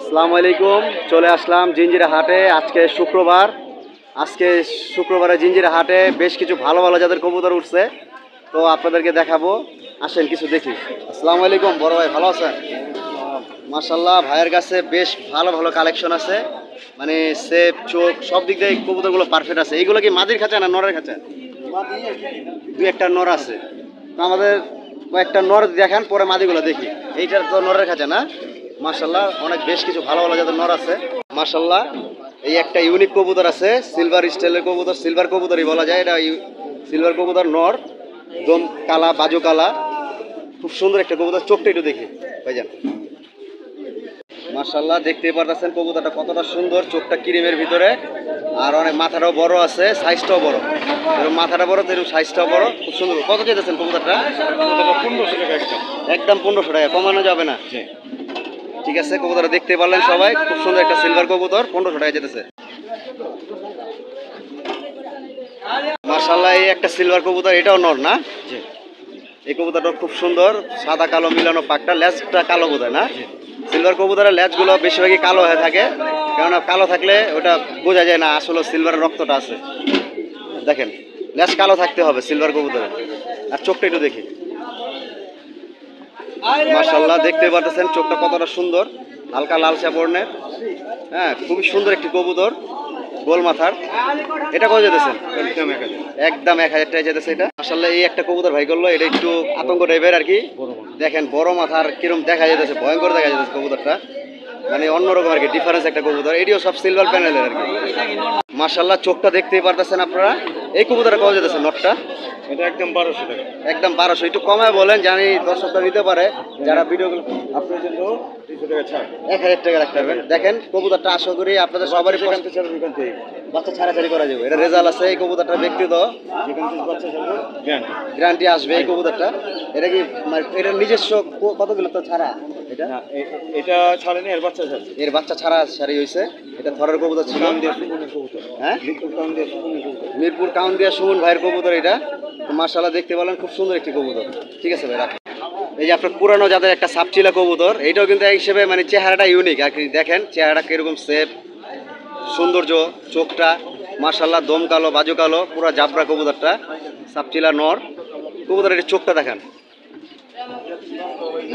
আসসালামু আলাইকুম। চলে আসলাম জিঞ্জিরা হাটে। আজকে শুক্রবারে জিঞ্জিরা হাটে বেশ কিছু ভালো ভালো যাদের কবুতর উঠছে, তো আপনাদেরকে দেখাবো। আসেন কিছু দেখি। আসসালামু আলাইকুম বড় ভাই, ভালো আছেন? মাশাল্লাহ, ভাইয়ের কাছে বেশ ভালো ভালো কালেকশন আছে। মানে সেপ চোখ সব দিক দিয়ে কবুতরগুলো পারফেক্ট আছে। এইগুলো কি মাদির খাঁচা না নরের খাঁচা? দুই একটা নর আছে, তো আমাদের কয়েকটা নর দেখান, পরে মাদিগুলো দেখি। এইটা তো নরের খাঁচা না? মাশাল্লাহ, অনেক বেশ কিছু ভালো ভালো যাদের নর আছে। মাশাল্লাহ, এই একটা ইউনিক কবুতর আছে, সিলভার স্টাইলের কবুতর, সিলভার কবুতরই বলা যায় এটা। সিলভার কবুতর নর, দম কালা, বাজু কালা, খুব সুন্দর একটা কবুতর। চোখটা একটু দেখি ভাইজান। মাশাল্লাহ, দেখতেই পারতেছেন কবুতরটা কতটা সুন্দর। চোখটা ক্রিমের ভিতরে, আর অনেক মাথাটাও বড় আছে, সাইজটাও বড়। এরকম মাথাটা বড়, তো এরকম সাইজটাও বড়, খুব সুন্দর। কত চেয়েছেন কবুতরটা? 1500 টাকা একদম 1500 টাকা, কমানো যাবে না? ঠিক আছে, কবুতরটা দেখতে পারলেন সবাই, খুব সুন্দর একটা সিলভার কবুতর, 1500 টাকা যেতেছে। মাশাল্লাহ, এই একটা সিলভার কবুতর, এটাও নর না? এই কবুতরটা খুব সুন্দর, সাদা কালো মিলানো পাকটা, লেজটা কালো বোধহয় না? সিলভার কবুতরের লেজগুলো বেশিরভাগই কালো হয়ে থাকে, কেননা কালো থাকলে ওটা বোঝা যায় না আসলে সিলভারের রক্তটা আছে। দেখেন, লেজ কালো থাকতে হবে সিলভার কবুতরের। আর চোখটা একটু দেখি। মাশাল্লাহ, দেখতে পাচ্ছেন চোখটা কতটা সুন্দর, হালকা লালচা বর্ণের। হ্যাঁ, খুবই সুন্দর একটি কবুতর, গোল মাথার। এটা কত যেতেছেন? একদম 1000 টাকা যেতেছে এটা। মাশাল্লাহ, এই একটা কবুতর ভাই করলো, এটা একটু আতঙ্ক টাইপের আর কি। দেখেন বড় মাথার, কিরম দেখা যেতেছে, ভয়ঙ্কর দেখা যেতেছে কবুতরটা। মানে অন্যরকম আর কি, ডিফারেন্স একটা কবুতর। এটিও সব সিলভার প্যানেলের আর কি। মাশাল্লাহ, চোখটা দেখতেই পারতেছেন আপনারা। এই কবুতরটা কত যেতেছে নটটা? এটা একদম 1200 টাকা। একদম 1200। একটু কমায় বলেন, জানি দর্শকরা নিতে পারে যারা ভিডিওগুলো। আপনার জন্য 300 টাকা ছাড়। 1000 টাকা রাখতে হবে। দেখেন কবুতরটা আশা করি আপনাদের সবারই যেখান থেকে ছাড়বেন ওখান থেকে। বাচ্চা ছাড়াছাড়ি করা যাবে। এটা রেজাল্ট আছে এই কবুতরটা, ব্যক্তিগত যেখান থেকে বাচ্চা ছাড়বে গ্যারান্টি। গ্যারান্টি আসবে এই কবুতরটা। এটা কি মানে এটা নিজস্ব কতগুলো তো ছাড়া? এটা না, এটা ছাড়েনি, এর বাচ্চা ছাড়ছে। এর বাচ্চা ছাড়া সারি হয়েছে। এটা থরের কবুতর ছিল। কাম দিয়ে সুমনের কবুতর। হ্যাঁ, মিরপুর কাম দিয়ে সুমনের কবুতর। মিরপুর কাউন্দিয়া সুমন ভাইয়ের কবুতর এটা। তো মাশাআল্লাহ, দেখতে পেলেন খুব সুন্দর একটি কবুতর। ঠিক আছে ভাই, রাখেন। এই যে আপনার পুরানো যাদের একটা সাপচিলা কবুতর, এইটাও কিন্তু এক হিসেবে মানে চেহারাটা ইউনিক আর কি। দেখেন চেহারাটা কিরকম সেপ, সৌন্দর্য, চোখটা মাশাআল্লাহ, দম কালো, বাজু কালো, পুরো জাবরা কবুতরটা, সাপচিলা নর কবুতর। এর চোখটা দেখেন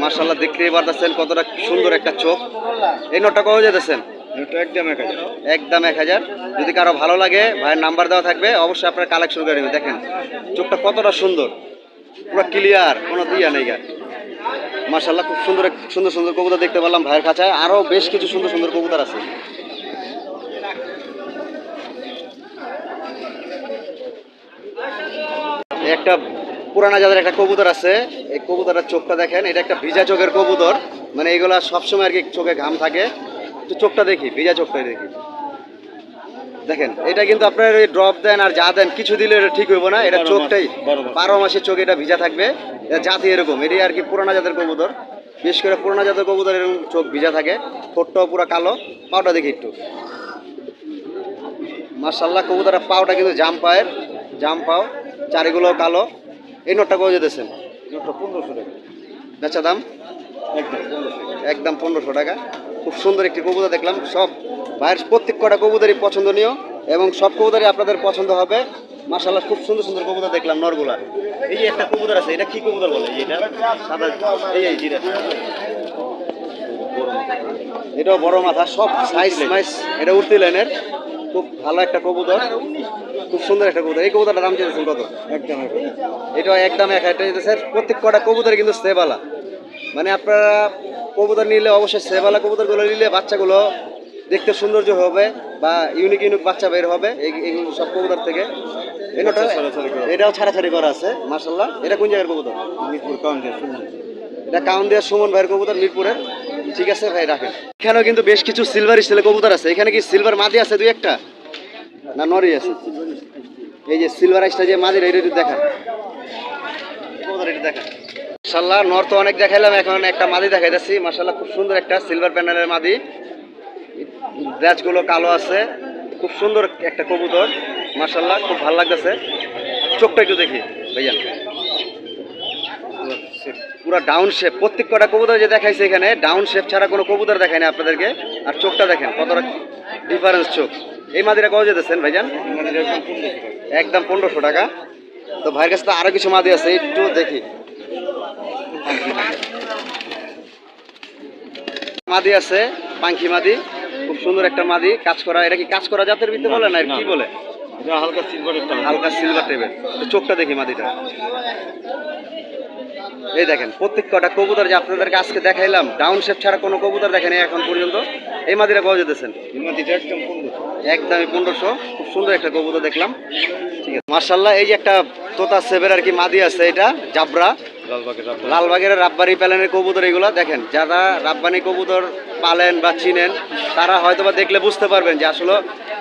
মাশাআল্লাহ, দেখতেই পারতেছেন কতটা সুন্দর একটা চোখ। এই নটটা কত যেতেছেন? এটা একদম 1000। একদম 1000। যদি কারো ভালো লাগে, ভাইয়ের নাম্বার দেওয়া থাকবে, অবশ্যই আপনারা কালেকশন করে নেবেন। দেখেন চোখটা কতটা সুন্দর, পুরো ক্লিয়ার, কোনো দিয়া নেই গা। মাশাআল্লাহ, খুব সুন্দর সুন্দর সুন্দর কবুতর দেখতে পেলাম ভাইয়ের কাছে। আরও বেশ কিছু সুন্দর সুন্দর কবুতর আছে। একটা পুরানা জাতের একটা কবুতর আছে, এই কবুতরের চোখটা দেখেন। এটা একটা ভিজা চোখের কবুতর, মানে এগুলা সবসময় আর কি চোখে ঘাম থাকে। একটু চোখটা দেখি, ভিজা চোখটাই দেখি। দেখেন এটা কিন্তু আপনার ওই ড্রপ দেন আর যা দেন কিছু দিলে এটা ঠিক হইব না। এটা চোখটাই 12 মাসের চোখ, এটা ভিজা থাকবে। এটা জাতি এরকম, এটাই আর কি পুরানা জাতের কবুতর। বিশেষ করে পুরানা জাতের কবুতর এরকম চোখ ভিজা থাকে। ঠোঁটটাও পুরো কালো। পাওটা দেখি একটু। মাশাআল্লাহ, কবুতরের পাওটা কিন্তু জাম পায়ের, জাম পাও, চারিগুলো কালো। এই নোটটা কত যেতেছেন? এটা 1500 টাকা। বেচা দাম একদম 1500। একদম 1500 টাকা। খুব সুন্দর একটি কবুতর দেখলাম। সব ভাইয়ের প্রত্যেক কটা কবুতরই পছন্দনীয় এবং সব কবুতরই আপনাদের পছন্দ হবে। মাশাআল্লাহ, খুব সুন্দর সুন্দর কবুতর দেখলাম নরগুলা। এই যে একটা কবুতর আছে, এটা কি কবুতর বলে? এটা সাদা, এই জিরা, এটাও বড় মাথা, সব সাইজ মাইজ। এটা উঠতি লাইনের, খুব ভালো একটা কবুতর, খুব সুন্দর একটা কবুতর। এই কবুতরটার দাম চেয়েছেন কত? একদম 1000। এটাও একদম 1000 টাকা যেতেছে। প্রত্যেক কটা কবুতর কিন্তু সেবালা, মানে আপনারা কবুতর নিলে অবশ্যই সেবালা কবুতরগুলো নিলে বাচ্চাগুলো দেখতে সৌন্দর্য হবে বা ইউনিক ইউনিক বাচ্চা বের হবে এইগুলো সব কবুতর থেকে। এটাও ছাড়াছাড়ি করা আছে মাশাআল্লাহ। এটা কোন জায়গার কবুতর? মিরপুর কাম দিয়ে সুমন। এটা কাউন্দিয়া সুমন ভাইয়ের কবুতর, মিরপুরের। ঠিক আছে ভাই, রাখেন। এখানেও কিন্তু বেশ কিছু সিলভার স্টাইলের কবুতর আছে। এখানে কি সিলভার মাদি আছে দুই একটা, না নরই আছে? এই যে সিলভার স্টাইল যে মাদির, এটা দেখান কবুতর, এটা দেখান। মাশাআল্লাহ, নর তো অনেক দেখাইলাম, এখন একটা মাদি দেখাইতেছি। মাশাআল্লাহ, খুব সুন্দর একটা সিলভার প্যানেলের মাদি, ব্যাচগুলো কালো আছে। খুব সুন্দর একটা কবুতর মাশাআল্লাহ, খুব ভালো লাগতেছে। চোখটা একটু দেখি ভাইয়া। পুরো ডাউন শেপ, প্রত্যেক কটা কবুতর যে দেখাইছে এখানে ডাউন শেপ ছাড়া কোনো কবুতর দেখায় না আপনাদেরকে। আর চোখটা দেখেন কতটা ডিফারেন্স চোখ। এই মাদিরা কত যেতেছেন ভাইজান? একদম 1500 টাকা। তো ভাইয়ের কাছে তো আরো কিছু মাদি আছে, একটু দেখি। মাদি আছে, পাঙ্খি মাদি, খুব সুন্দর একটা মাদি, কাজ করা। এটা কি কাজ করা জাতের ভিতরে বলে না কি বলে? এটা হালকা সিলভারের টাইপ। হালকা সিলভার টাইপের। চোখটা দেখি মাদিটা। এই দেখেন প্রত্যেক কটা কবুতর যে আপনাদেরকে আজকে দেখাইলাম ডাউন শেপ ছাড়া কোনো কবুতর দেখেনি এখন পর্যন্ত। এই মাদিরা কত যেতেছেন? এই মাদিটা একদম 1500। একদমই 1500। খুব সুন্দর একটা কবুতর দেখলাম। ঠিক আছে মার্শাল্লাহ। এই যে একটা তোতা সেবের আর কি মাদি আছে, এটা জাবরা, লালবাগের রাব্বানি প্যালেনের কবুতর। এগুলো দেখেন, যারা রাব্বানি কবুতর পালেন বা চিনেন তারা হয়তো বা দেখলে বুঝতে পারবেন যে আসলে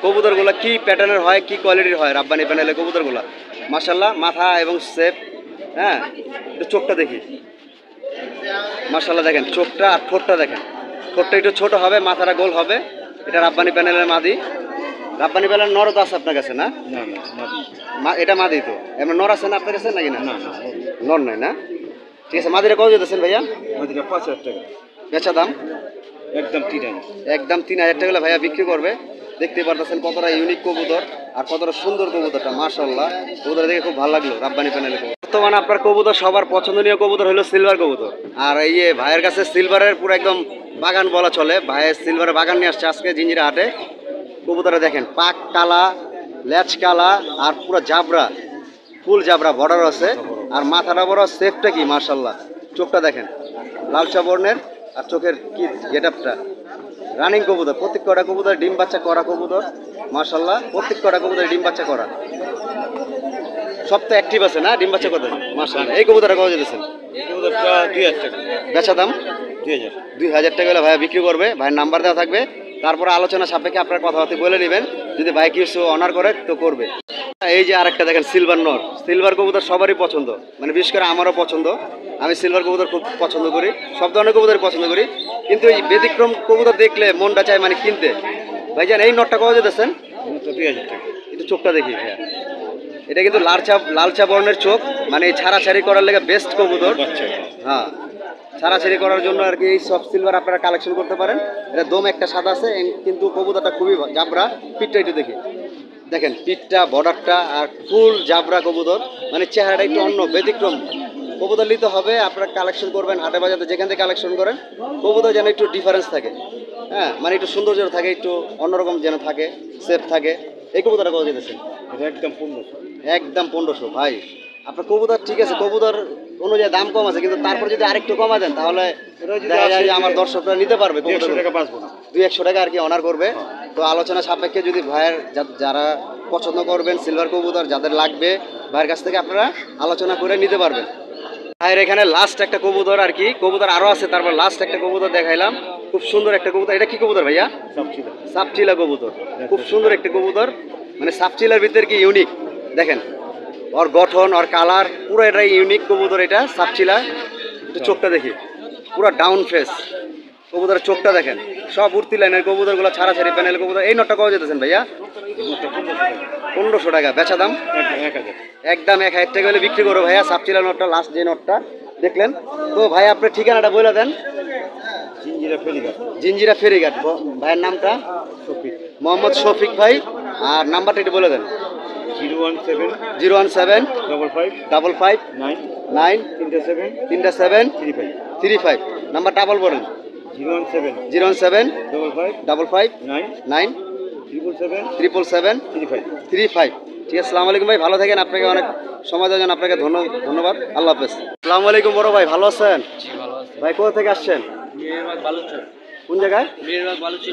কবুতরগুলো কি প্যাটার্নের হয়, কি কোয়ালিটির হয় রাব্বানি প্যানেলের কবুতরগুলো। মার্শাল্লাহ মাথা এবং শেপ, হ্যাঁ একটু চোখটা দেখি। মার্শাল্লাহ দেখেন চোখটা আর ঠোঁটটা দেখেন, ঠোঁটটা একটু ছোট হবে, মাথাটা গোল হবে। এটা রাব্বানি প্যানেলের মাদি। রাব্বানি প্যানেল নর তো আছে আপনার কাছে না? না না মাদি। এটা মাদি তো এমন নর আছে না আপনার কাছে নাকি? না না না নর নাই না। ঠিক আছে মাদিরা কত যেতেছেন ভাইয়া? মাদিটা 5000 টাকা। বেচা দাম একদম 3000। একদম 3000 টাকা ভাইয়া বিক্রি করবে। দেখতে পারতেছেন কতটা ইউনিক কবুতর আর কতটা সুন্দর কবুতরটা। মাশাআল্লাহ কবুতর দেখে খুব ভালো লাগলো রাব্বানি প্যানেলের কবুতর। বর্তমানে আপনার কবুতর সবার পছন্দনীয় কবুতর হলো সিলভার কবুতর। আর এই যে ভাইয়ের কাছে সিলভারের পুরো একদম বাগান বলা চলে। ভাইয়ের সিলভারের বাগান নিয়ে আসছে আজকে জিঞ্জিরা হাটে। কবুতরে দেখেন পাক কালা, ল্যাচ কালা আর পুরো জাবরা, ফুল জাবরা বর্ডার আছে। আর মাথাটা বড়, সেফটা কি মাশাআল্লাহ। চোখটা দেখেন লালচা বর্ণের, আর চোখের কি গেটআপটা। রানিং কবুতর, প্রত্যেক কটা কবুতর ডিম বাচ্চা করা কবুতর। মাশাআল্লাহ প্রত্যেক কটা কবুতর ডিম বাচ্চা করা, সব তো অ্যাক্টিভ আছে না ডিম বাচ্চা করতে। মাশাআল্লাহ এই কবুতরটা কত যেতেছেন? কবুতরটা 2000 টাকা। বেচা দাম 2000। 2000 টাকা হলে ভাইয়া বিক্রি করবে। ভাইয়ের নাম্বার দেওয়া থাকবে, তারপরে আলোচনা সাপেক্ষে আপনার কথাবার্তা বলে নেবেন। যদি ভাই কিছু অনার করে তো করবে। এই যে আরেকটা দেখেন সিলভার নর। সিলভার কবুতর সবারই পছন্দ, মানে বিশেষ করে আমারও পছন্দ। আমি সিলভার কবুতর খুব পছন্দ করি, সব ধরনের কবুতরই পছন্দ করি, কিন্তু এই ব্যতিক্রম কবুতর দেখলে মনটা চায় মানে কিনতে। ভাইজান এই নটটা কত যেতেছেন? এটা 2000 টাকা। একটু চোখটা দেখি ভাইয়া। এটা কিন্তু লালচা বর্ণের চোখ, মানে এই ছাড়াছাড়ি করার লেগে বেস্ট কবুতর। বাচ্চা। হ্যাঁ ছাড়াছাড়ি করার জন্য আর কি এই সব সিলভার আপনারা কালেকশন করতে পারেন। এটা দম একটা সাদা আছে, কিন্তু কবুতরটা খুবই জাবরা। পিঠটা একটু দেখি, দেখেন পিঠটা বর্ডারটা আর ফুল জাবরা কবুতর, মানে চেহারাটা একটু অন্য ব্যতিক্রম। কবুতর নিতে হবে আপনারা কালেকশন করবেন হাটে বাজারে, যেখান থেকে কালেকশন করেন কবুতর যেন একটু ডিফারেন্স থাকে, হ্যাঁ মানে একটু সৌন্দর্য থাকে, একটু অন্যরকম যেন থাকে, সেফ থাকে। এই কবুতরটা কত যেতেছেন? এটা একদম 1500। একদম 1500। ভাই আপনার কবুতর ঠিক আছে, কবুতর অনুযায়ী দাম কম আছে, কিন্তু তারপর যদি আরেকটু কমা দেন তাহলে দেখা যায় যে আমার দর্শকরা নিতে পারবে। 100 টাকা বাঁচবো না। 200 টাকা আর কি অনার করবে। তো আলোচনা সাপেক্ষে যদি ভাইয়ের যারা পছন্দ করবেন সিলভার কবুতর যাদের লাগবে, ভাইয়ের কাছ থেকে আপনারা আলোচনা করে নিতে পারবেন। ভাইয়ের এখানে লাস্ট একটা কবুতর আর কি, কবুতর আরও আছে, তারপর লাস্ট একটা কবুতর দেখাইলাম। খুব সুন্দর একটা কবুতর। এটা কি কবুতর ভাইয়া? সব ছিল। সাপচিলা কবুতর। খুব সুন্দর একটা কবুতর, মানে সাপচিলার ভিতরে কি ইউনিক দেখেন, ওর গঠন, ওর কালার পুরো এটাই ইউনিক কবুতর। এটা সাপচিলা। একটু চোখটা দেখি, পুরো ডাউন ফেস কবুতরের চোখটা দেখেন। সব উর্তি লাইনের কবুতরগুলো, ছাড়াছাড়ি প্যানেল কবুতর। এই নটটা কত যেতেছেন ভাইয়া? 1500 টাকা। বেচা দাম 1000। একদম 1000 টাকা হলে বিক্রি করো ভাইয়া। সাপচিলা নটটা লাস্ট যে নটটা দেখলেন। তো ভাই আপনার ঠিকানাটা বলে দেন। জিঞ্জিরা ফেরিঘাট। জিঞ্জিরা ফেরিঘাট। ভাইয়ের নামটা? শফিক। মোহাম্মদ শফিক ভাই। আর নাম্বারটা একটু বলে দেন। 017 017 55 55 9 9 37 37 35। 35। নাম্বার ডাবল বলেন। 017 017 55 55 9 9 777 777 35। 35। ঠিক আছে আসসালামু আলাইকুম ভাই, ভালো থাকেন। আপনাকে অনেক সময় দেওয়ার জন্য আপনাকে ধন্যবাদ। আল্লাহ হাফেজ। আসসালামু আলাইকুম বড় ভাই, ভালো আছেন? ভাই কোথা থেকে আসছেন? কোন জায়গায়?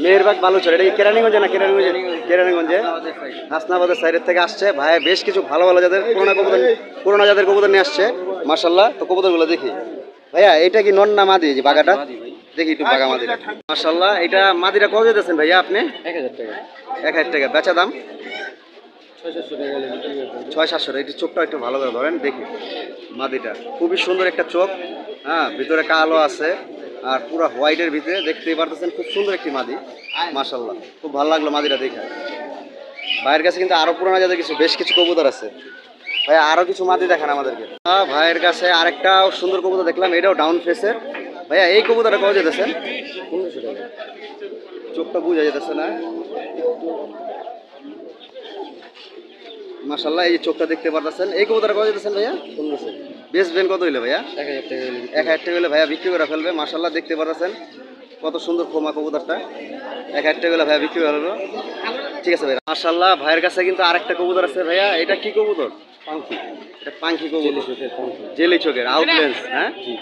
মেহেরবাগ বালুচর। এটা কি কেরানীগঞ্জে না? কেরানীগঞ্জে হাসনাবাদের সাইডের থেকে আসছে ভাই। বেশ কিছু ভালো যাদের পুরোনো যাদের কবুতর নিয়ে আসছে মাশাল্লাহ। তো কবুতরগুলো দেখি ভাইয়া। এটা কি নন না মাদি? যে বাগাটা দেখি একটু, বাগা মাদিটা মাশাল্লাহ। এটা মাদিটা কত যেতেছেন ভাইয়া আপনি? 1000 টাকা। 1000 টাকা। বেচা দাম 600 টাকা। 600-700। একটু চোখটা একটু ভালো করে ধরেন দেখি। মাদিটা খুবই সুন্দর একটা চোখ, হ্যাঁ ভিতরে কালো আছে আর পুরো হোয়াইটের ভিতরে দেখতেই পারতেছেন। খুব সুন্দর একটি মাদি মাশাল্লাহ। খুব ভালো লাগলো মাদিটা দেখে। ভাইয়ের কাছে কিন্তু আরো পুরানো যাদের বেশ কিছু কবুতর আছে। ভাই আরো কিছু মাদি দেখান আমাদেরকে। ভাইয়ের কাছে আরেকটা সুন্দর কবুতর দেখলাম, এটাও ডাউন ফেসের। ভাইয়া এই কবুতরটা কত যেতেছেন? 1500 টাকা। চোখটা বুঝা যেতেছে না। মাশাআল্লাহ, এই যে চোখটা দেখতে পারতেছেন। এই কবুতরটা কত যেতেছেন ভাইয়া? 1500। বেচবেন কত হইলে ভাইয়া? 1000 টাকা হলে 1000 টাকা হলে ভাইয়া বিক্রি করে ফেলবে। মাশাআল্লাহ, দেখতে পারতেছেন কত সুন্দর খোমা কবুতরটা। 1000 টাকা হলে ভাইয়া বিক্রি করে ফেলবে। ঠিক আছে ভাইয়া। মাশাআল্লাহ, ভাইয়ের কাছে কিন্তু আরেকটা কবুতর আছে ভাইয়া। এটা কি কবুতর? পাঙ্কি। এটা পাঙ্কি জেলি কবুতর, চোখের পাঙ্কি। জেলি চোখের আউটলেন্স। হ্যাঁ, জি।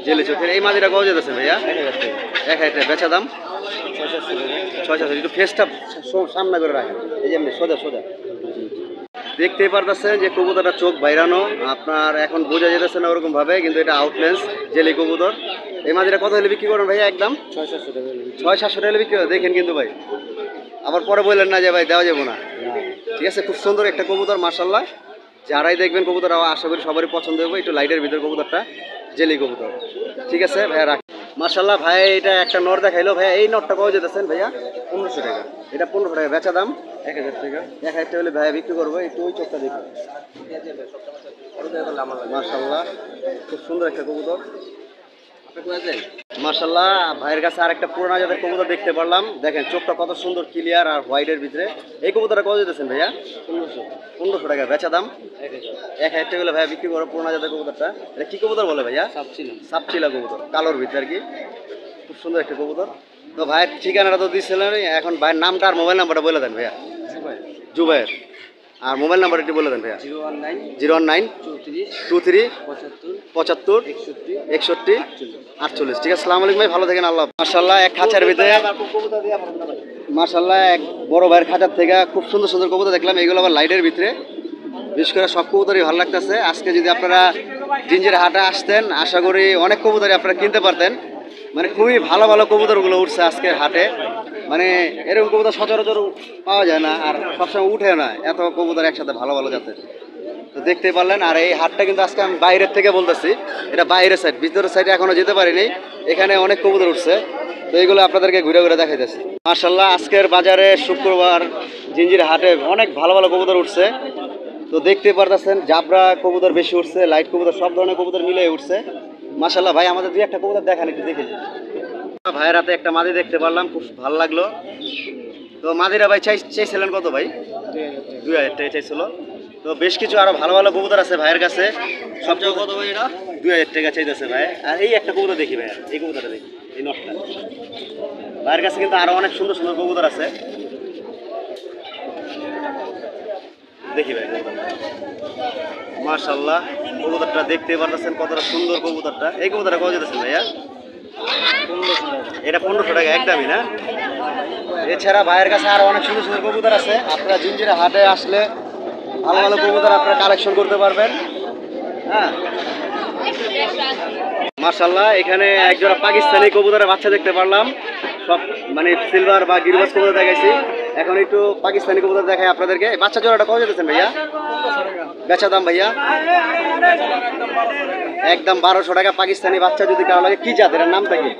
জেলি চোখের। এই মাদিটা কত যেতেছে ভাইয়া? 1000 টাকা। 1000 টাকা বেচা দাম 600 টাকা। 600। একটু ফেসটা সামনে করে রাখেন, এই যে এমনি সোজা সোজা। দেখতেই পারতেছেন যে কবুতরটা চোখ বাইরানো, আপনার এখন বোঝা যেতেছে না ওরকম ভাবে, কিন্তু এটা আউটলেন্স জেলি কবুতর। এই মাদিটা কত হলে বিক্রি করেন ভাইয়া? একদম 600 টাকা হলে 600-700 টাকা হলে বিক্রি হয়। দেখেন কিন্তু ভাই, আবার পরে বললেন না যে ভাই দেওয়া যাবো না। ঠিক আছে, খুব সুন্দর একটা কবুতর মাশাআল্লাহ। যারাই দেখবেন কবুতর আশা করি সবারই পছন্দ হবে। একটু লাইটের ভিতর কবুতরটা, জেলি কবুতর। ঠিক আছে ভাইয়া, রাখ। মাশাআল্লাহ ভাই, এটা একটা নর দেখাইলো ভাইয়া। এই নরটা কত যেতেছেন ভাইয়া? 1500 টাকা। এটা 1500 টাকা বেচা দাম 1000 টাকা। 1000 টাকা হলে ভাইয়া বিক্রি করবো। একটু ওই চোখটা দেখুন। মাশাআল্লাহ, খুব সুন্দর একটা কবুতর। মাশাআল্লাহ, ভাইয়ের কাছে আরেকটা পুরোনো জাতের কবুতর দেখতে পারলাম। দেখেন চোখটা কত সুন্দর ক্লিয়ার আর হোয়াইটের ভিতরে। এই কবুতরটা কত যেতেছেন ভাইয়া? 1500। 1500 টাকা বেচা দাম 1000। 1000 টাকা হলে ভাইয়া বিক্রি করো পুরোনো জাতের কবুতরটা। এটা কি কবুতর বলে ভাইয়া? সাপ ছিল। সাপচিলা কবুতর, কালোর ভিতরে আর কি। খুব সুন্দর একটা কবুতর। তো ভাইয়ের ঠিকানাটা তো দিয়েছিলেন, এখন ভাইয়ের নামটা আর মোবাইল নাম্বারটা বলে দেন ভাইয়া। জুবাই। জুবাইর। আর মোবাইল নাম্বার একটু বলে দেন ভাইয়া। 019 019 34 23 75 75 61 61 48। ঠিক আছে, আসসালামু আলাইকুম ভাই, ভালো থাকেন। আল্লাহ। মাশাআল্লাহ, এক খাঁচার ভিতরে মাশাআল্লাহ এক বড় ভাইয়ের খাঁচার থেকে খুব সুন্দর সুন্দর কবুতর দেখলাম। এইগুলো আবার লাইটের ভিতরে, বিশেষ করে সব কবুতরই ভালো লাগতেছে। আজকে যদি আপনারা জিঞ্জির হাটে আসতেন, আশা করি অনেক কবুতরই আপনারা কিনতে পারতেন। মানে খুবই ভালো ভালো কবুতরগুলো উঠছে আজকের হাটে। মানে এরকম কবুতর সচরাচর পাওয়া যায় না, আর সবসময় উঠে না এত কবুতর একসাথে ভালো ভালো জাতের। তো দেখতে পারলেন। আর এই হাটটা কিন্তু আজকে আমি বাইরের থেকে বলতেছি, এটা বাইরের সাইড, ভিতরের সাইডে এখনো যেতে পারিনি। এখানে অনেক কবুতর উঠছে, তো এইগুলো আপনাদেরকে ঘুরে ঘুরে দেখাইতেছি। মার্শাল্লাহ, আজকের বাজারে শুক্রবার জিঞ্জির হাটে অনেক ভালো ভালো কবুতর উঠছে। তো দেখতে পারতেছেন জাবরা কবুতর বেশি উঠছে, লাইট কবুতর, সব ধরনের কবুতর মিলে উঠছে। মার্শাল্লাহ ভাই, আমাদের দুই একটা কবুতর দেখান, একটু দেখে ভাইয়ের হাতে একটা মাদি দেখতে পারলাম, খুব ভালো লাগলো। তো মাদিরা ভাই চাইছিলেন কত ভাই? 2000 টাকা চাইছিল। তো বেশ কিছু আরো ভালো ভালো কবুতর আছে ভাইয়ের কাছে। সবচেয়ে কত ভাই এটা? 2000 টাকা চাইতেছে ভাই। আর এই একটা কবুতর দেখি ভাইয়া, এই কবুতরটা দেখি, এই নটটা। ভাইয়ের কাছে কিন্তু আরো অনেক সুন্দর সুন্দর কবুতর আছে, দেখি ভাই। মাশাআল্লাহ, কবুতরটা দেখতে পারতেছেন কতটা সুন্দর কবুতরটা। এই কবুতরটা কত যেতেছেন ভাইয়া? 1500 টাকা। এটা 1500 টাকা একদমই না। এছাড়া ভাইয়ের কাছে আরো অনেক সুন্দর সুন্দর কবুতর আছে। আপনারা জিঞ্জিরা হাটে আসলে ভালো ভালো কবুতর আপনারা কালেকশন করতে পারবেন। হ্যাঁ, মাশাআল্লাহ, এখানে একজোড়া পাকিস্তানি কবুতরের বাচ্চা দেখতে পারলাম। সব মানে সিলভার বা গিরবাজ কবুতর দেখাইছি, এখন একটু পাকিস্তানি কবুতর দেখাই আপনাদেরকে। এই বাচ্চা জোড়াটা কত যেতেছেন ভাইয়া? বেচা দাম ভাইয়া একদম 1200 টাকা। পাকিস্তানি বাচ্চা যদি কারো লাগে, কি জাত এর নামটা কি?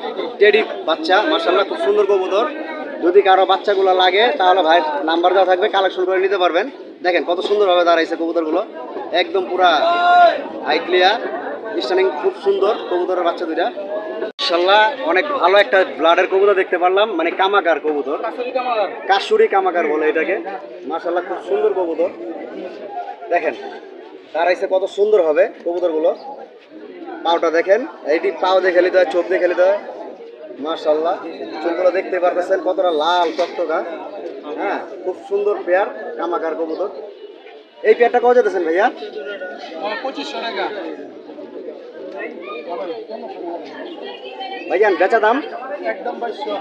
টেডি বাচ্চা। মাশাআল্লাহ, খুব সুন্দর কবুতর। যদি কারো বাচ্চাগুলো লাগে তাহলে ভাই নাম্বার দেওয়া থাকবে, কালেকশন করে নিতে পারবেন। দেখেন কত সুন্দরভাবে দাঁড়াইছে কবুতরগুলো, একদম পুরা হাই ক্লিয়ার স্ট্যান্ডিং, খুব সুন্দর কবুতরের বাচ্চা দুইটা। মাশাআল্লাহ, অনেক ভালো একটা ব্লাডের কবুতর দেখতে পারলাম, মানে কামাকার কবুতর, কাশুরি কামাকার বলে এটাকে। মাশাআল্লাহ, খুব সুন্দর কবুতর। দেখেন দাঁড়াইছে কত সুন্দর হবে কবুতরগুলো। পাওটা দেখেন, এইটি পাও দেখে নিতে হয়, চোখ দেখে নিতে হয়। মাশাআল্লাহ, চোখগুলো দেখতে পারতেছেন কতটা লাল টকটকা। হ্যাঁ, খুব সুন্দর পেয়ার কামাকার কবুতর। এই পেয়ারটা কত যেতেছেন ভাইয়া? 2500 টাকা। ভাইজান বেচা দাম একদম 2200।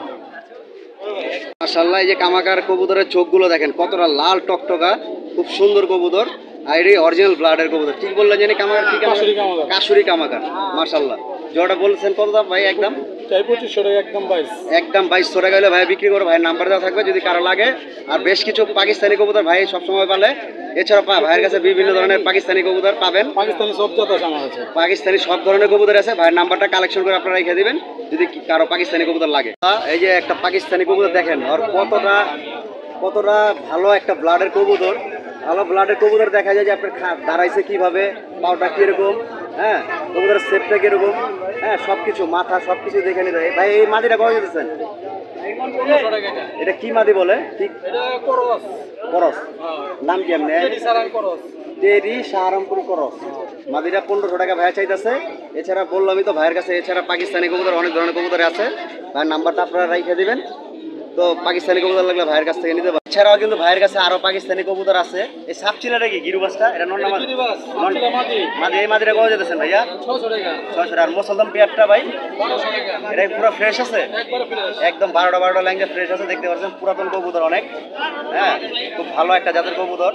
মাশাআল্লাহ, এই যে কামাকার কবুতরের চোখগুলো দেখেন কতটা লাল টকটকা, খুব সুন্দর কবুতর। আর এই অরিজিনাল ব্লাডের কবুতর। ঠিক বললেন জানি কামাকার, কি কাশুরি কামাকার। কাশুরি কামাকার। মাশাআল্লাহ, জোড়াটা বলছেন কত দাম ভাই? একদম 2500 টাকা, একদম 22। একদম 2200 টাকা হলে ভাই বিক্রি করে। ভাই নাম্বার দেওয়া থাকবে যদি কারো লাগে। আর বেশ কিছু পাকিস্তানি কবুতর ভাই সবসময় পালে। এছাড়া ভাইয়ের কাছে বিভিন্ন ধরনের পাকিস্তানি কবুতর পাবেন। পাকিস্তানি সব জাত আছে আমার কাছে। পাকিস্তানি সব ধরনের কবুতর আছে। ভাইয়ের নাম্বারটা কালেকশন করে আপনারা রেখে দিবেন যদি কারো পাকিস্তানি কবুতর লাগে। এই যে একটা পাকিস্তানি কবুতর দেখেন, আর কতটা কতটা ভালো একটা ব্লাডের কবুতর। ভালো ব্লাডের কবুতর দেখা যায় যে আপনার দাঁড়াইছে কিভাবে, পাওটা কিরকম, হ্যাঁ কবুতরের সেপটা কিরকম, হ্যাঁ সব কিছু মাথা সব কিছু দেখে নিতে হয়। ভাই এই মাদিটা কত যেতেছেন? 1500 টাকা এটা। এটা কি মাদি বলে? ঠিক এটা করস। করস। নাম কি এমনি? এডি সারান করস। দেরি সাহারামপুর করস। মাদিটা 1500 টাকা ভাইয়া চাইতেছে। এছাড়া বললামই তো ভাইয়ের কাছে এছাড়া পাকিস্তানি কবুতর অনেক ধরনের কবুতর আছে। ভাইয়ের নাম্বারটা আপনারা রেখে দিবেন, তো পাকিস্তানি কবুতর লাগলে ভাইয়ের কাছ থেকে নিতে পারেন। এছাড়াও কিন্তু ভাইয়ের কাছে আরো পাকিস্তানি কবুতর আছে। এই সাপচিলাটা কি গিরুবাসটা? এটা নন্না মাদি। গিরিবাস, সাপচিলা মাদি। মাদি এই মাদিটা কত যেতেছেন ভাইয়া? 600 টাকা। 600 আর মুসলমান পেয়ারটা ভাই 1200 টাকা। এটা পুরো ফ্রেশ আছে, একবারে ফ্রেশ। একদম 12টা ল্যাঙ্গা ফ্রেশ আছে, দেখতে পাচ্ছেন পুরাতন কবুতর অনেক, হ্যাঁ খুব ভালো একটা জাতের কবুতর।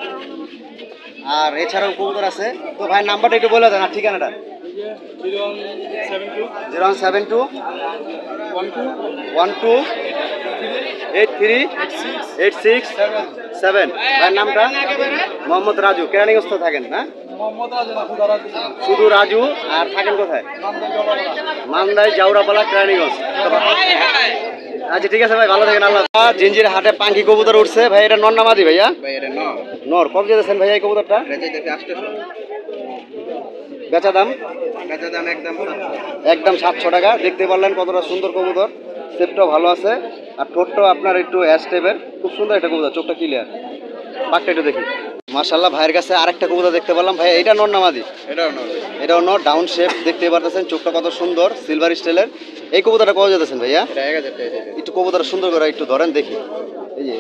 আর এছাড়াও কবুতর আছে। তো ভাই নাম্বারটা একটু বলে দেন আর ঠিকানাটা। 0172 072 12 83 86 7। ভাইয়ের নামটা? মোহাম্মদ রাজু, কেরানীগঞ্জ তো থাকেন না? মোহাম্মদ রাজু না খুদা রাজু। শুধু রাজু। আর থাকেন কোথায়? নামদাই জবাবরা। মান্দাই জাউরাপালা কেরানীগঞ্জ। আচ্ছা ঠিক আছে ভাই, ভালো থাকেন, আল্লাহ। জিঞ্জির হাটে পাঙ্কি কবুতর উঠছে ভাই, এটা নর না মাদি ভাইয়া? ভাই এটা নর। নর। কত যেতেছেন ভাইয়া এই কবুতরটা? এটা চাইতেছে 800। বেচা দাম? কাঁচা দাম একদম 700। একদম 700 টাকা। দেখতে পারলেন কতটা সুন্দর কবুতর, সেপটাও ভালো আছে আর ঠোঁটটাও আপনার একটু অ্যাশ টাইপের, খুব সুন্দর একটা কবুতর, চোখটা ক্লিয়ার। বাঘটা একটু দেখি। মাশাআল্লাহ, ভাইয়ের কাছে আরেকটা কবুতর দেখতে পেলাম। ভাই এটা নর না মাদি? এটাও নর। এটাও নর, ডাউন শেপ দেখতে পারতেছেন, চোখটা কত সুন্দর সিলভার স্টাইলের। এই কবুতরটা কত যেতেছেন ভাইয়া? এটা 1000 টাকা চাইতেছে। একটু কবুতর সুন্দর করে একটু ধরেন দেখি। এই যে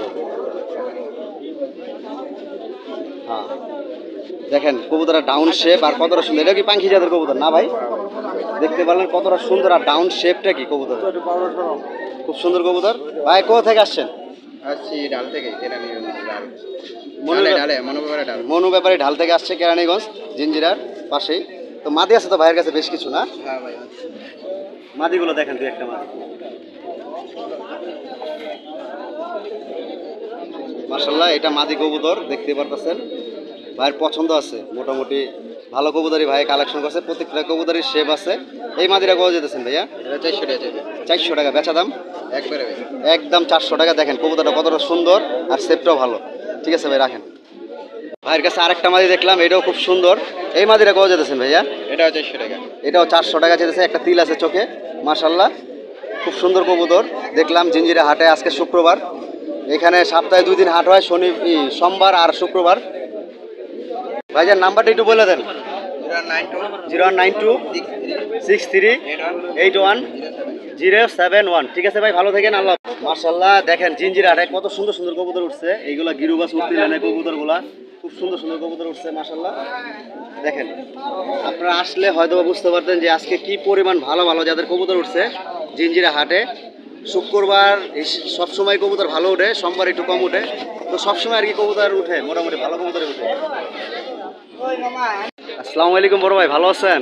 হ্যাঁ দেখেন কবুতরটা ডাউন শেপ আর কতটা সুন্দর। এটা কি পাখি জাতের কবুতর না ভাই? দেখতে পারলেন কতটা সুন্দর আর ডাউন শেপটা কি কবুতর, খুব সুন্দর কবুতর। ভাই কোথা থেকে আসছেন? আসছি ডাল থেকে, কেরানীগঞ্জ ডাল। মনু- মনোবরে ডাল। মনু ব্যাপারী ঢাল থেকে আসছে, কেরানীগঞ্জ জিঞ্জিরার পাশেই। তো মাদি আছে তো ভাইয়ের কাছে বেশ কিছু না? হ্যাঁ ভাই। মাদিগুলো দেখেন, তুই একটা মাদি মাশাআল্লাহ, এটা মাদি কবুতর দেখতে পারতেছেন। ভাইয়ের পছন্দ আছে, মোটামুটি ভালো কবুতরই ভাই কালেকশন করছে, প্রত্যেকটা কবুতরের শেপ আছে। এই মাদিরা কত যেতেছেন ভাইয়া? এটা 400 টাকা চাইবে। 400 টাকা বেচা দাম? একবারে ভাই। একদম 400 টাকা। দেখেন কবুতরটা কতটা সুন্দর আর শেপটাও ভালো। ঠিক আছে ভাই, রাখেন। ভাইয়ের কাছে আরেকটা মাদি দেখলাম, এটাও খুব সুন্দর। এই মাদিরা কত যেতেছেন ভাইয়া? এটাও 400 টাকা। এটাও 400 টাকা যেতেছে। একটা তিল আছে চোখে, মাশাআল্লাহ খুব সুন্দর কবুতর। দেখলাম জিঞ্জিরা হাটে আজকে শুক্রবার, এখানে সপ্তাহে 2 দিন হাট হয়, সোমবার আর শুক্রবার। ভাইজান নাম্বারটা একটু বলে দেন। 0192 63 81 071। ঠিক আছে ভাই, ভালো থাকেন, আল্লাহ। মাশাআল্লাহ, দেখেন জিঞ্জিরা হাটে কত সুন্দর সুন্দর কবুতর উঠছে। এইগুলা গিরুবাস উত্তীর্ণ কবুতরগুলা, খুব সুন্দর সুন্দর কবুতর উঠছে মাশাআল্লাহ। দেখেন আপনারা আসলে হয়তো বুঝতে পারতেন যে আজকে কি পরিমাণ ভালো ভালো যাদের কবুতর উঠছে জিঞ্জিরা হাটে। শুক্রবার সবসময় কবুতর ভালো উঠে, সোমবার একটু কম উঠে, তো সবসময় আর কি কবুতর উঠে, মোটামুটি ভালো কবুতর উঠে। আসসালামু আলাইকুম বড় ভাই, ভালো আছেন?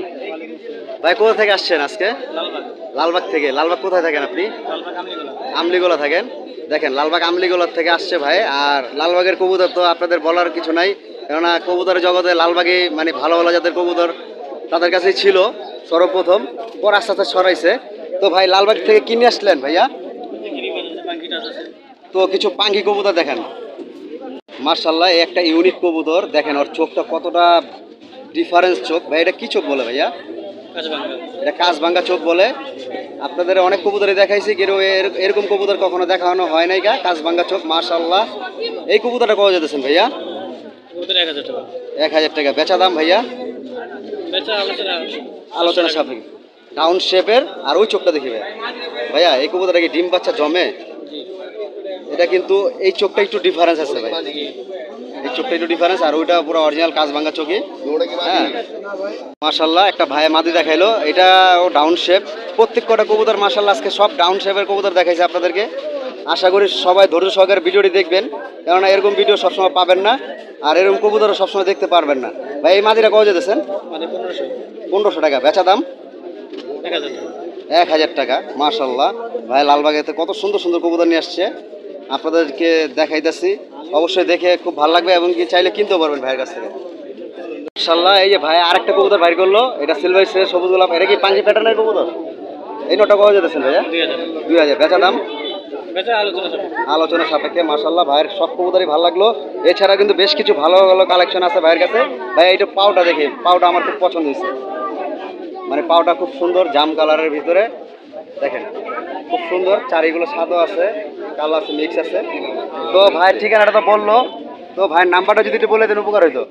ভাই কোথা থেকে আসছেন আজকে? লালবাগ থেকে। লালবাগ কোথায় থাকেন আপনি? আমলিগোলা থাকেন। দেখেন লালবাগ আমলিগোলার থেকে আসছে ভাই। আর লালবাগের কবুতর তো আপনাদের বলার কিছু নাই, কেননা কবুতরের জগতে লালবাগে মানে ভালো ভালো যাদের কবুতর তাদের কাছেই ছিল সর্বপ্রথম, পর আস্তে আস্তে ছড়াইছে। তো ভাই লালবাগ থেকে কিনে আসলেন ভাইয়া, তো কিছু পাঙ্কি কবুতর দেখেন মার্শাল্লাহ। একটা ইউনিক কবুতর দেখেন, ওর চোখটা কতটা ডিফারেন্স চোখ। ভাই এটা কি চোখ বলে ভাইয়া? এটা কাঁচভাঙ্গা চোখ বলে। আপনাদের অনেক কবুতরই দেখাইছি, কিন্তু এরকম কবুতর কখনো দেখানো হয় নাই গা, কাঁচভাঙ্গা চোখ মার্শাল্লাহ। এই কবুতরটা কত যেতেছেন ভাইয়া? 1000 টাকা বেচা দাম ভাইয়া? আলোচনা সাপেক্ষে। ডাউন শেপের আর ওই চোখটা দেখি ভাইয়া। ভাইয়া এই কবুতরটা কি ডিম বাচ্চা জমে? এটা কিন্তু এই চোখটা একটু ডিফারেন্স আছে ভাই, এই চোখটা একটু ডিফারেন্স, আর ওইটা পুরো অরিজিনাল কাঁচভাঙ্গা চোখে। হ্যাঁ মাশাল্লাহ, একটা ভাই মাদি দেখাইলো, এটা ও ডাউন শেপ। প্রত্যেক কটা কবুতর মাশাল্লাহ আজকে সব ডাউন শেপের কবুতর দেখাইছে আপনাদেরকে। আশা করি সবাই ধৈর্য সহকারে ভিডিওটি দেখবেন, কেননা এরকম ভিডিও সবসময় পাবেন না, আর এরকম কবুতরও সবসময় দেখতে পারবেন না। ভাই এই মাদিরা কত যেতেছেন? 1500 টাকা বেচা দাম? 1000 টাকা। মাশাল্লাহ ভাই লালবাগেতে কত সুন্দর সুন্দর কবুতর নিয়ে আসছে, আপনাদেরকে দেখাইতেছি। অবশ্যই দেখে খুব ভালো লাগবে এবং কি চাইলে কিনতেও পারবেন ভাইয়ের কাছ থেকে। মাশাল্লাহ, এই যে ভাই আরেকটা কবুতর বাইর করলো, এটা সিলভার স্টাইলের সবুজ গোলাপ। এটা কি পাঙ্কি প্যাটার্নের কবুতর? এই নটা কত যেতেছেন ভাইয়া? 2000 বেচা দাম? আলোচনা সাপেক্ষে। মাশাআল্লাহ ভাইয়ের সব কবুতরই ভালো লাগলো। এছাড়া কিন্তু বেশ কিছু ভালো ভালো কালেকশন আছে ভাইয়ের কাছে। ভাই এইটা পাউটা দেখি, পাউটা আমার খুব পছন্দ হয়েছে, মানে পাউটা খুব সুন্দর জাম কালারের ভিতরে দেখেন, খুব সুন্দর। চারিগুলো সাদা আছে, কালো আছে, মিক্স আছে। তো ভাইয়ের ঠিকানাটা তো বললো, তো ভাইয়ের নাম্বারটা যদি একটু বলে দেন উপকার হইতো।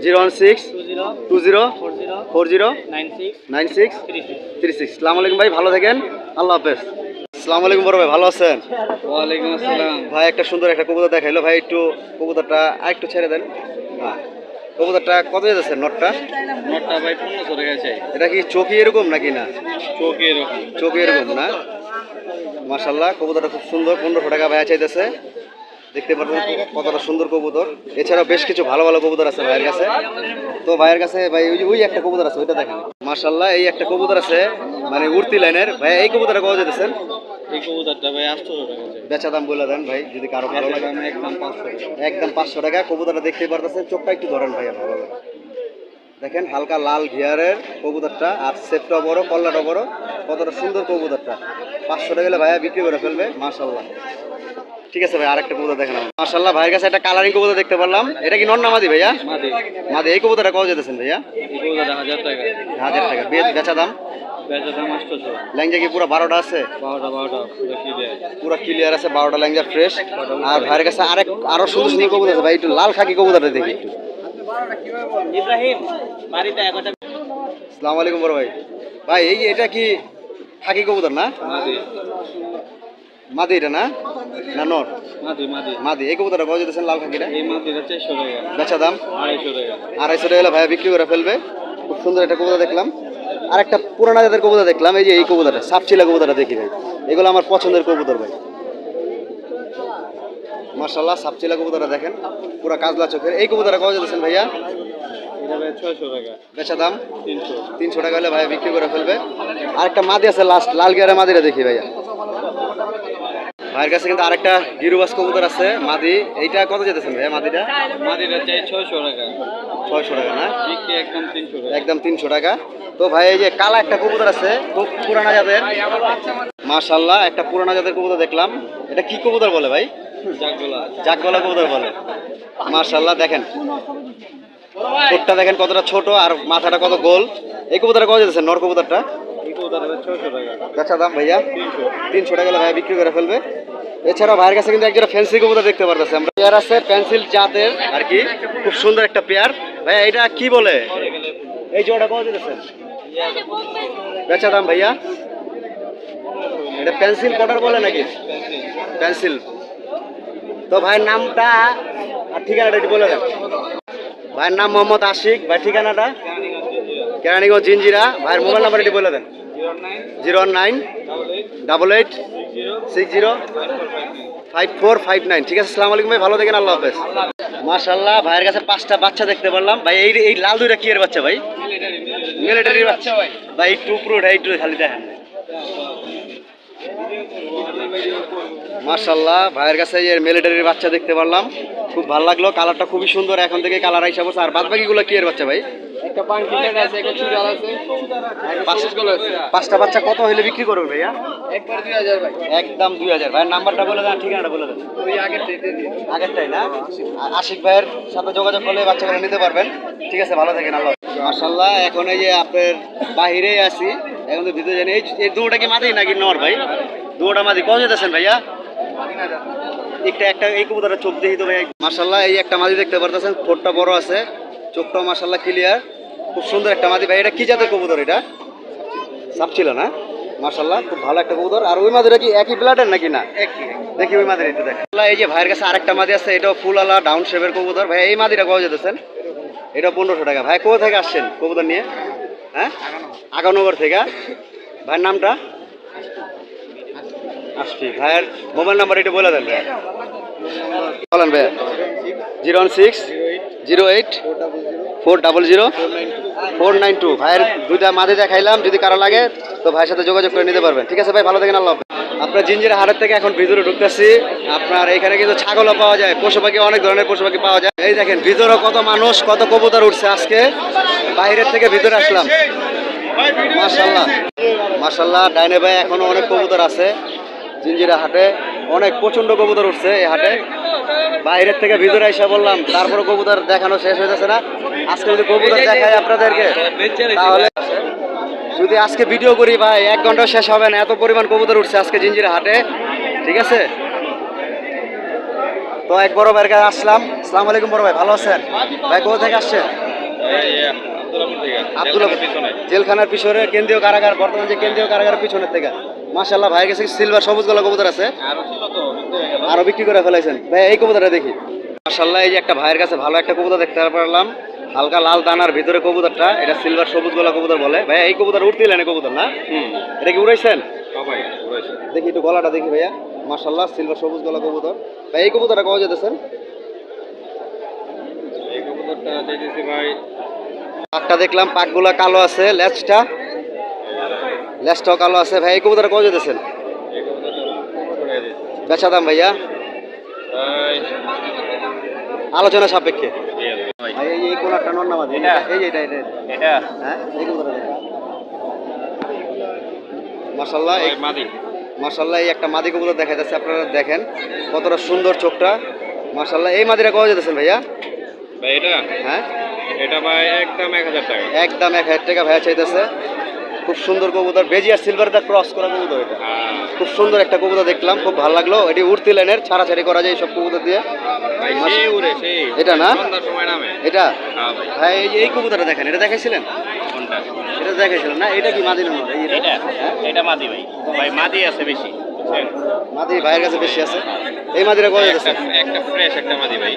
016-20-40-96-36। আসসালামু আলাইকুম ভাই, ভালো থাকেন, আল্লাহ হাফেজ। আসসালামু আলাইকুম বড় ভাই, ভালো আছেন? ওয়ালাইকুম আসসালাম। ভাই একটা সুন্দর একটা কবুতর দেখাইলো ভাই, একটু কবুতরটা আরেকটু ছেড়ে দেন। হ্যাঁ, কবুতরটা কত যাচ্ছে নটটা? নটটা ভাই 1500 টাকা চাই। এটা কি চোখি এরকম নাকি না? চোখে এরকম। চোখি এরকম না? মাশাআল্লাহ কবুতরটা খুব সুন্দর, 1500 টাকা ভাইয়া চাইতেছে। দেখতে পারবেন কতটা সুন্দর কবুতর। এছাড়াও বেশ কিছু ভালো ভালো কবুতর আছে ভাইয়ের কাছে। তো ভাইয়ের কাছে ভাই ওই একটা কবুতর আছে, ওইটা দেখেন। মাশাআল্লাহ এই একটা কবুতর আছে, মানে উড়তি লাইনের। ভাই এই কবুতরটা কত যেতেছেন? এই কবুতরটা ভাই 800 টাকা চাই। বেচা দাম বলে দেন ভাই, যদি কারো ভালো লাগে। একদম 500 টাকা। একদম 500 টাকা। কবুতরটা দেখতেই পারতেছেন, চোখটা একটু ধরেন ভাইয়া ভালো করে দেখেন, হালকা লাল ঘিয়ারের কবুতরটা, আর সেপটা বড়, কল্লাটা বড়, কতটা সুন্দর কবুতরটা। 500 টাকা গেলে ভাইয়া বিক্রি করে ফেলবে। মাশাআল্লাহ। ঠিক আছে ভাই, আরেকটা কবুতর দেখেন। মাশাআল্লাহ ভাইয়ের কাছে একটা কালারিং কবুতর দেখতে পারলাম। এটা কি নর না মাদি ভাইয়া? মাদি। মাদি। এই কবুতরটা কত যেতেছেন ভাইয়া? এই কবুতরটা 1000 টাকা। 1000 টাকা। বেচা দাম? বেচা দাম 800। ল্যাংজা কি পুরো 12টা আছে? 12টা বেশি দেয়। পুরো ক্লিয়ার আছে, 12টা ল্যাংজা ফ্রেশ। আর ভাইয়ের কাছে আরো সুন্দর সুন্দর কবুতর আছে ভাই, একটু লাল খাকি কবুতরটা দেখি একটু। ইব্রাহিম বাড়িতে একটা। আসসালামু আলাইকুম বড় ভাই। ভাই এটা কি খাকি কবুতর না? মাদি। মাদি এটা না? না নর? মাদি মাদি। মাদি। এই কবুতরটা কত যেতেছেন লাল খাকিটা? এই মাদিটা 400 টাকা। বেচা দাম? 250 টাকা। 250 টাকা হলে ভাইয়া বিক্রি করে ফেলবে। খুব সুন্দর একটা কবুতর দেখলাম। আর একটা পুরানা জাতের কবুতর দেখলাম, এই যে এই কবুতরটা, সাপচিলা কবুতরটা দেখি ভাই। এগুলো আমার পছন্দের কবুতর ভাই। মাশাআল্লাহ সাপচিলা কবুতরটা দেখেন, পুরো কাজলা চোখের। এই কবুতরটা কত যেতেছেন ভাইয়া? এটা ভাই 600 টাকা। বেচা দাম? 300। 300 টাকা হলে ভাইয়া বিক্রি করে ফেলবে। আর একটা মাদি আছে লাস্ট, লাল গিয়ারের মাদিটা দেখি ভাইয়া। ভাইয়ের কাছে কিন্তু আরেকটা গিরুবাস কবুতর আছে মাদি। এইটা কত যেতেছেন ভাইয়া মাদিটা? মাদিটা চাই 600 টাকা। 600 টাকা না? বিক্রি একদম 300 টাকা। একদম 300 টাকা। তো ভাই এই যে কালা একটা কবুতর আছে, খুব পুরানা জাতের। মাশাআল্লাহ একটা পুরানা জাতের কবুতর দেখলাম। এটা কি কবুতর বলে ভাই? জাগগোলা। জাগগলা কবুতর বলে। মাশাআল্লাহ দেখেন, ঠোঁটটা দেখেন কতটা ছোট, আর মাথাটা কত গোল। এই কবুতরটা কত যেতেছেন নর কবুতরটা? এই কবুতরটা 600 টাকা। বেচা দাম ভাইয়া? 300। 300 টাকা হলে ভাইয়া বিক্রি করে ফেলবে। এছাড়াও ভাইয়ের কাছে কিন্তু একজোড়া ফ্যান্সি কবুতর দেখতে পারতেছে আমরা। পেয়ার আছে পেন্সিল জাতের আর কি, খুব সুন্দর একটা পেয়ার। ভাইয়া এটা কি বলে? এই জোড়াটা কত যেতেছেন? বেচা দাম ভাইয়া? এটা পেন্সিল কটার বলে নাকি? পেন্সিল। তো ভাইয়ের নামটা আর ঠিকানাটা একটু বলে দেন। ভাইয়ের নাম মোহাম্মদ আশিক। ভাই ঠিকানাটা? কেরানীগঞ্জ জিঞ্জিরা। ভাইয়ের মোবাইল নাম্বার একটু বলে দেন। 01988605459। ঠিক আছে, আসসালামু আলাইকুম ভাই, ভালো থাকেন, আল্লাহ হাফেজ। মাশাআল্লাহ ভাইয়ের কাছে 5টা বাচ্চা দেখতে পারলাম ভাই। এই লাল দুইটা কি এর বাচ্চা ভাই? মিলিটারির বাচ্চা ভাই। ভাই একটু উপরে উঠে একটু খালি দেখেন। মাশাআল্লাহ ভাইয়ের কাছে এই মিলিটারির বাচ্চা দেখতে পারলাম, খুব ভালো লাগলো। কালারটা খুবই সুন্দর, এখন থেকে কালার আইসা পড়ছে। আর বাদ বাকিগুলো কি এর বাচ্চা ভাই? একটা পাঙ্কিটার আছে, একটা চুড়াল আছে, পাঁচগুলো আছে। 5টা বাচ্চা কত হলে বিক্রি করবেন ভাইয়া? একবার 2000 ভাই। একদম 2000। ভাইয়ের নাম্বারটা বলে দেন, ঠিকানাটা বলে দেন। ওই আগের থেকে দিন। আগেরটাই না? আর আশিক ভাইয়ের সাথে যোগাযোগ করলে বাচ্চাগুলো নিতে পারবেন। ঠিক আছে, ভালো থাকেন, আল্লাহ। মাশাআল্লাহ এখন এই যে আপনার বাহিরেই আছি, এখন তো ভিতরে জানি। এই দুটা কি মাদি নাকি নর ভাই? দুটা মাদি। কত যেতেছেন ভাইয়া? একটা এই কবুতরের চোখ দেখি তো ভাই। মাশাআল্লাহ এই একটা মাদি দেখতে পারতেছেন, ঠোঁটটা বড় আছে, চোখটাও মাশাআল্লাহ ক্লিয়ার, খুব সুন্দর একটা মাদি ভাই। এটা কি জাতের কবুতর? এটা সাপ ছিল না? মাশাআল্লাহ খুব ভালো একটা কবুতর। আর ওই মাদিটা কি একই ব্লাডের নাকি না? দেখি ওই মাদির একটু দেখেন। এই যে ভাইয়ের কাছে আরেকটা মাদি আছে, এটাও ফুলালা ডাউন শেপের কবুতর ভাই। এই মাদিটা কত যেতেছেন? এটা 1500 টাকা। ভাই কোথা থেকে আসছেন কবুতর নিয়ে? হ্যাঁ, আগানগর থেকে। ভাইয়ের নামটা? আসছি। ভাইয়ের মোবাইল নাম্বার এটা বলে দেন ভাইয়া। বলেন ভাইয়া। 01608400492। ভাইয়ের দুইটা মাঝে দেখাইলাম, যদি কারো লাগে তো ভাইয়ের সাথে যোগাযোগ করে নিতে পারবেন। ঠিক আছে ভাই, ভালো থাকেন, আল্লাহ হাফেজ। আপনার জিঞ্জিরা হাটের থেকে এখন ভিতরে ঢুকতেছি। আপনার এখানে কিন্তু ছাগলও পাওয়া যায়, পশু পাখি, অনেক ধরনের পশু পাখি পাওয়া যায়। এই দেখেন ভিতরে কত মানুষ, কত কবুতর উঠছে আজকে। বাইরের থেকে ভিতরে আসলাম। মাশাআল্লাহ মাশাআল্লাহ ডাইনে ভাই এখনো অনেক কবুতর আছে। জিঞ্জিরা হাটে অনেক প্রচণ্ড কবুতর উঠছে এই হাটে। বাইরের থেকে ভিতরে এসে বললাম, তারপরে কবুতর দেখানো শেষ হইতেছে না। আজকে যদি কবুতর দেখাই আপনাদেরকে, তাহলে যদি আজকে ভিডিও করি ভাই 1 ঘন্টা শেষ হবে না, এত পরিমাণ কবুতর উঠছে আজকে জিঞ্জিরা হাটে। ঠিক আছে, তো এক বড় ভাইয়ের কাছে আসলাম। আসসালামু আলাইকুম বড় ভাই, ভালো আছেন? ভাই কোথা থেকে আসছেন? আব্দুল্লাহ, জেলখানার পিছনে কেন্দ্রীয় কারাগার, বর্তমান যে কেন্দ্রীয় কারাগারের পিছনের থেকে। মাশাআল্লাহ, ভাইয়ের কাছে সিলভার সবুজ গলা কবুতর আছে, আরো বিক্রি করে ফেলাইছেন। ভাই এই কবুতরটা দেখি। মাশাআল্লাহ, এই যে একটা ভাইয়ের কাছে ভালো একটা কবুতর দেখতে পারলাম, হালকা লাল দানার ভিতরে কবুতরটা, এটা সিলভার সবুজ গলা কবুতর বলে। ভাই এই কবুতর উঠতেইলেন কবুতর না? এটা কি উড়াইছেন? দেখি একটু গলাটা দেখি ভাইয়া। মাশাআল্লাহ, সিলভার সবুজ গলা কবুতর। ভাই এই কবুতরটা কবে যেতেছেন? এই কবুতরটা দিয়েছি ভাই, পাকটা দেখলাম, পাকগুলা কালো আছে, লেজটাও কালো আছে। ভাই এই কবুতরটা কবে যেতেছেন? এই কবুতরটা করে দিয়েছি বেচা দাম ভাইয়া ভাই, আলোচনা সাপেক্ষে। ভাই ভাই এই কোনারটা নর নামাজ, এটা? এই এটা এটা এটা হ্যাঁ, এই কবুতরটা দেখেন। মাশাআল্লাহ, ভাই মাদি, মাশাআল্লাহ, এই একটা মাদি কবুতর দেখা যাচ্ছে, আপনারা দেখেন কতটা সুন্দর চোখটা। মাশাআল্লাহ, এই মাদিটা কবে যেতেছেন ভাইয়া? ভাই এটা হ্যাঁ, এটা ভাই একদম 1000 টাকা। একদম 1000 টাকা ভাইয়া চাইতেছে। খুব সুন্দর কবুতর, বেজি আর সিলভার দা ক্রস করা কবুতর এটা। খুব সুন্দর একটা কবুতর দেখলাম, খুব ভালো লাগলো। এটি উড়তি লাইনের, ছাড়াছাড়ি করা যায় সব কবুতর দিয়ে। ভাই সে উড়ে সে, এটা না? সন্ধ্যার সময় নামে। এটা হ্যাঁ ভাই, ভাই এই কবুতরটা দেখেন, এটা দেখাইছিলেন? কোনটা? এটা দেখাইছিলেন না? এটা কি মাদি নম্বর? এই এটা হ্যাঁ, এটা মাদি ভাই, ভাই মাদি আছে বেশি, বুঝছেন? মাদি ভাইয়ের কাছে বেশি আছে। এই মাদিরা কবে একটা যেতেছেন? একটা ফ্রেশ একটা মাদি ভাই।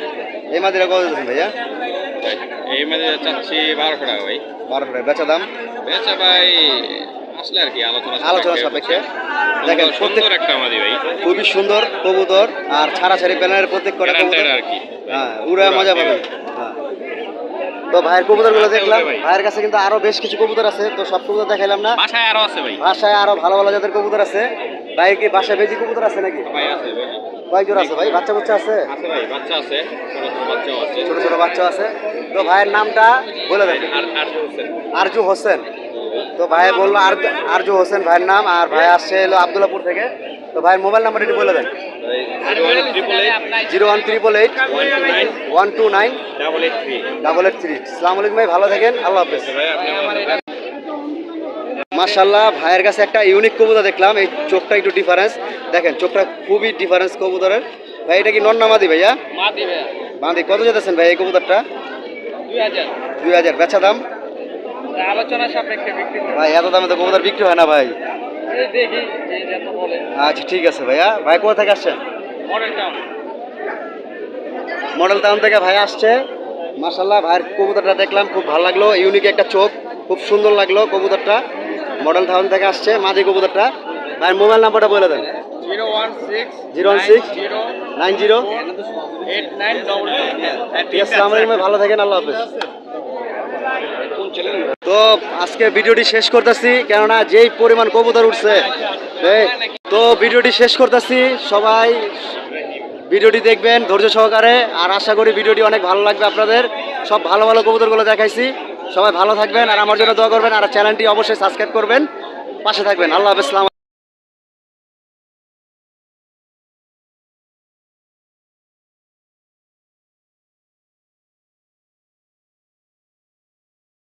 এই মাদিরা কবে যেতেছেন ভাইয়া? ভাই এই মাদি চাচ্ছি 1200 টাকা ভাই। 12 টাকা বেচা দাম, বেচা ভাই আসলে আর কি আলোচনা সাপেক্ষে। দেখেন প্রত্যেক সুন্দর একটা মাদি ভাই, খুবই সুন্দর কবুতর, আর ছাড়াছাড়ি প্যানেলের প্রত্যেক কটা কবুতর গ্যারান্টেড আর কি। হ্যাঁ, উড়ে মজা পাবেন। হ্যাঁ, তো ভাইয়ের কবুতরগুলো দেখলাম। ভাই। ভাইয়ের কাছে কিন্তু আরো বেশ কিছু কবুতর আছে, তো সব কবুতর দেখাইলাম না। বাসায় আরো আছে ভাই, বাসায় আরো ভালো ভালো জাতের কবুতর আছে। ভাই কি বাসায় বেজি কবুতর আছে নাকি? ভাই আছে ভাই, কয়েক জোড়া আছে ভাই? বাচ্চা বাচ্চা আছে, আছে ভাই, বাচ্চা আছে, ছোট ছোট বাচ্চাও আছে। ছোট ছোট বাচ্চা আছে। তো ভাইয়ের নামটা বলে দেন। আর হোসেন, আরজু হোসেন। তো ভাই বললো আরজু হোসেন ভাইয়ের নাম, আর ভাই আসছে হলো আব্দুল্লাপুর থেকে। তো ভাইয়ের মোবাইল নাম্বার এটি বলে দেন। ভাই 01888 01888 129 129 883। 883। আসসালামু আলাইকুম ভাই, ভালো থাকেন, আল্লাহ হাফেজ। ভাই আপনি আমার মাশাআল্লাহ, ভাইয়ের কাছে একটা ইউনিক কবুতর দেখলাম। এই চোখটা একটু ডিফারেন্স, দেখেন চোখটা খুবই ডিফারেন্স কবুতরের। ভাই এটা কি নর না মাদি ভাইয়া? মাদি ভাই মাদি। কত যেতেছেন ভাই এই কবুতরটা? 2000, 2000 বেচা দাম। আলোচনা সাপেক্ষে বিক্রি করে। ভাই এত দামে তো কবুতর বিক্রি হয় না ভাই। এই দেখি যে যত বলে। আচ্ছা ঠিক আছে ভাইয়া। ভাই কোথা থেকে আসছেন? Model town. মডেল টাউন থেকে ভাই আসছে। মাশাআল্লাহ, ভাইয়ের কবুতরটা দেখলাম, খুব ভালো লাগলো। ইউনিক একটা চোখ, খুব সুন্দর লাগলো কবুতরটা। মডেল টাউন থেকে আসছে মাদি কবুতরটা। ভাইয়ের মোবাইল নাম্বারটা বলে দেন। 016 016 90 8922। ঠিক আছে, আসসালামু আলাইকুম, ভালো থাকেন, আল্লাহ হাফেজ। তো আজকে ভিডিওটি শেষ করতেছি, কেননা যেই পরিমাণ কবুতর উঠছে। তো ভিডিওটি শেষ করতেছি, সবাই ভিডিওটি দেখবেন ধৈর্য সহকারে, আর আশা করি ভিডিওটি অনেক ভালো লাগবে আপনাদের। সব ভালো ভালো কবুতরগুলো দেখাইছি। সবাই ভালো থাকবেন, আর আমার জন্য দোয়া করবেন, আর চ্যানেলটি অবশ্যই সাবস্ক্রাইব করবেন, পাশে থাকবেন। আল্লাহ হাফেজ।